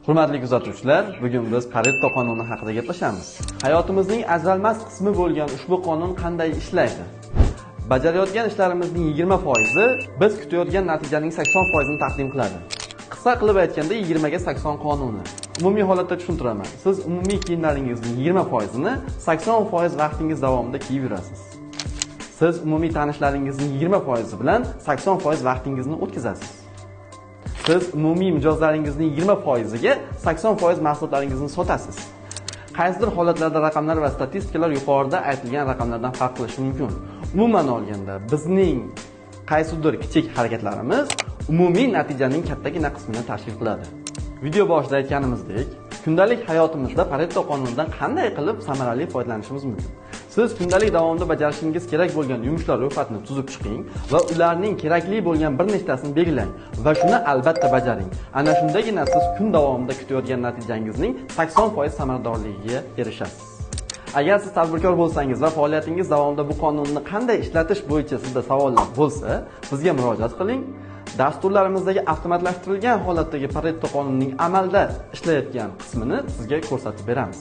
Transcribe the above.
Hurmatli kuzatuvchilar, bugun biz Pareto qonuni haqida gaplashamiz. Hayotimizning ajralmas qismi bo'lgan ushbu qonun qanday ishlaydi? Bajarayotgan ishlarimizning 20% biz kutayotgan natijaning 80% ni taqdim qiladi. Qisqa qilib aytganda 20 ga 80 qonuni. Umumiy holatda tushuntiraman. Siz umumiy kiyimlaringizning 20% ni 80% vaqtingiz davomida kiyib yurasiz. Siz umumiy tanishlaringizning 20% bilan 80% vaqtingizni o'tkazasiz. Siz umumiy mijozlaringizning 20% ga 80% mahsulotlaringizni sotasiz. Qaysidir holatlarda raqamlar va statistikalar yuqorida aytilgan raqamlardan farq qilishi mumkin. Umuman olganda, bizning qaysidir kichik harakatlarimiz umumiy natijaning kattagina qismini tashkil qiladi. Video boshida aytganimizdek, kundalik hayotimizda Pareto qonunidan qanday qilib samarali foydalanishimiz mumkin? Siz kundalik davomida bajarishingiz kerak bo'lgan yumushlar ro'yxatini tuzib chiqing va ularning kerakli bo'lgan bir nechtasini belgilang va shuni albatta bajaring. Ana shundagina siz kun davomida kutayotgan natijangizning 80% samaradorligiga erishasiz. Agar siz tadbirkor bo'lsangiz va faoliyatingiz davomida bu qonunni qanday ishlatish bo'yicha sizda savollar bo'lsa, bizga murojaat qiling. Dasturlarimizdagi avtomatlashtirilgan holatdagi Pareto qonunining amalda ishlayotgan qismini sizga ko'rsatib beramiz.